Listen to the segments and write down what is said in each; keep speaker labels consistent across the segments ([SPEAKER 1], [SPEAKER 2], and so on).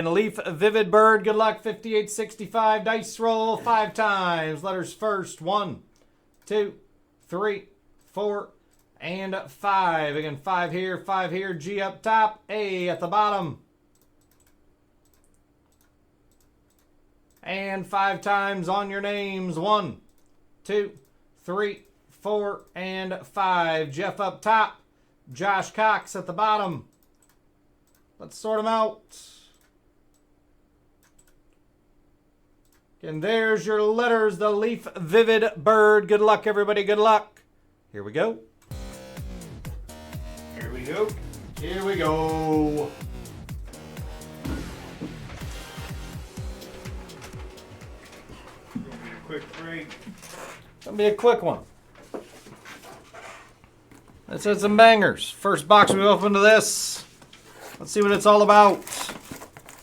[SPEAKER 1] And Leaf Vivid Bird, good luck, 5865. Dice roll 5 times. Letters first, 1, 2, 3, 4, and 5. Again, 5 here, 5 here. G up top, A at the bottom. And 5 times on your names. 1, 2, 3, 4, and 5. Jeff up top. Josh Cox at the bottom. Let's sort them out. And there's your letters, the Leaf Vivid Bird. Good luck, everybody. Good luck. Here we go. Here we go. Here we go.
[SPEAKER 2] Quick break.
[SPEAKER 1] Gonna be a quick one. Let's hit some bangers. First box we open to this. Let's see what it's all about.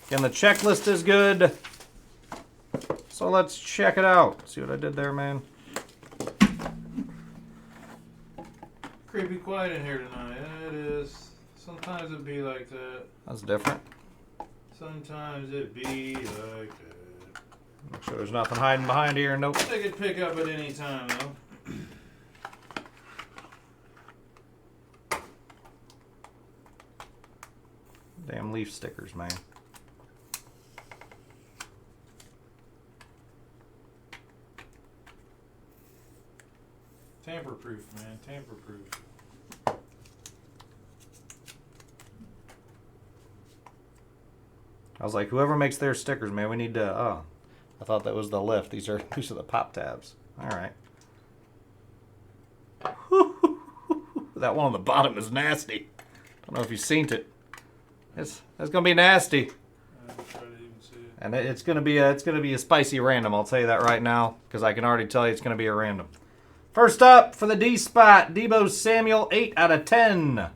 [SPEAKER 1] Again, the checklist is good. So let's check it out. See what I did there, man?
[SPEAKER 2] Creepy quiet in here tonight. It is. Sometimes it be like that.
[SPEAKER 1] That's different.
[SPEAKER 2] Sometimes it be like that.
[SPEAKER 1] Make sure there's nothing hiding behind here. Nope.
[SPEAKER 2] They could pick up at any time, though.
[SPEAKER 1] Damn Leaf stickers, man.
[SPEAKER 2] Tamper-proof, man. Tamper-proof.
[SPEAKER 1] I was like, whoever makes their stickers, man, we need to. Oh, I thought that was the lift. These are the pop tabs. All right. That one on the bottom is nasty. Don't know if you've seen it. That's gonna be nasty.
[SPEAKER 2] I haven't tried to even see it.
[SPEAKER 1] And it's gonna be a spicy random. I'll tell you that right now, because I can already tell you it's gonna be a random. First up for the D spot, Deebo Samuel, 8 out of 10.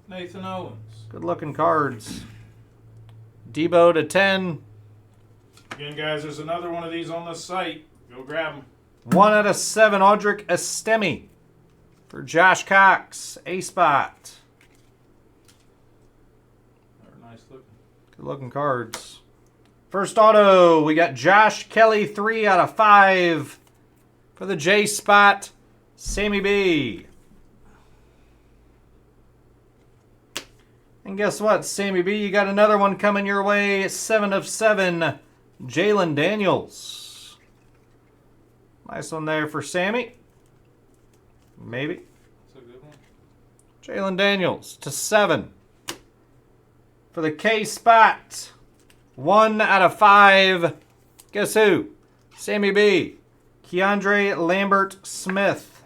[SPEAKER 2] Nathan Owens.
[SPEAKER 1] Good looking cards. Deebo to 10.
[SPEAKER 2] Again, guys, there's another one of these on the site. Go grab them.
[SPEAKER 1] 1 out of 7, Audric Estemi for Josh Cox, A spot.
[SPEAKER 2] They're nice looking.
[SPEAKER 1] Good looking cards. First auto, we got Josh Kelly, 3 out of 5 for the J spot, Sammy B. And guess what, Sammy B, you got another one coming your way, 7 of 7, Jalen Daniels. Nice one there for Sammy. Maybe.
[SPEAKER 2] That's a good one.
[SPEAKER 1] Jalen Daniels to 7. For the K spot, 1 out of 5. Guess who? Sammy B. Keandre Lambert Smith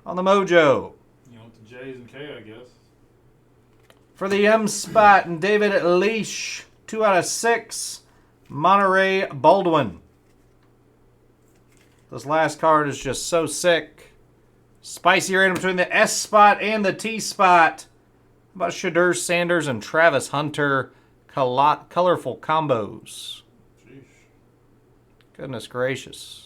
[SPEAKER 1] on the Mojo.
[SPEAKER 2] You know, the J's and K, I guess.
[SPEAKER 1] For the M spot, and David Leash, 2 out of 6. Monterey Baldwin. This last card is just so sick. Spicy random between the S spot and the T spot. How about Shadur Sanders and Travis Hunter? Colorful combos.
[SPEAKER 2] Sheesh.
[SPEAKER 1] Goodness gracious.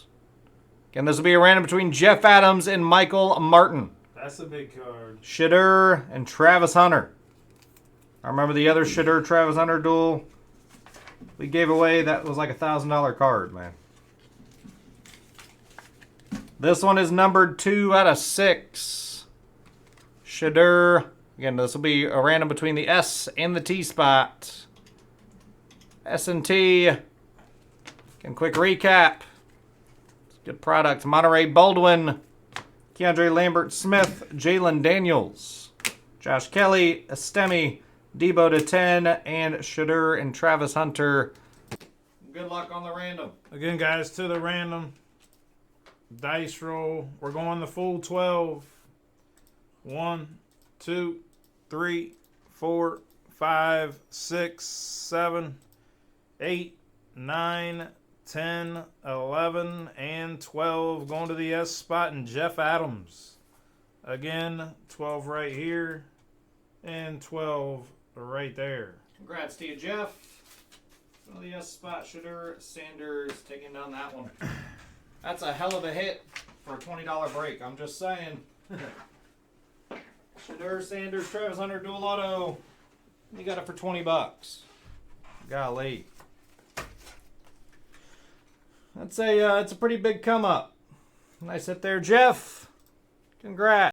[SPEAKER 1] Again, this will be a random between Jeff Adams and Michael Martin.
[SPEAKER 2] That's a big card.
[SPEAKER 1] Shadur and Travis Hunter. I remember the other Shadur Travis Hunter duel we gave away. That was like $1,000 card, man. This one is numbered 2 out of 6. Shadur. Again, this will be a random between the S and the T spot. S and T. Again, quick recap. Good product. Monterey Baldwin. Keandre Lambert Smith. Jalen Daniels. Josh Kelly. Estemi. Deebo to 10. And Shadur and Travis Hunter. Good luck on the random.
[SPEAKER 2] Again, guys, to the random dice roll. We're going the full 12. 1, 2, 3, 4, 5, 6, 7, 8, 9, 10, 11, and 12. Going to the S spot and Jeff Adams. Again, 12 right here and 12 right there.
[SPEAKER 1] Congrats to you, Jeff. Well, the S spot, Shadur Sanders taking down that one. That's a hell of a hit for a $20 break. I'm just saying. Shadur Sanders, Travis Hunter, dual auto. You got it for $20. Golly. That's a it's a pretty big come up. Nice hit there, Jeff. Congrats.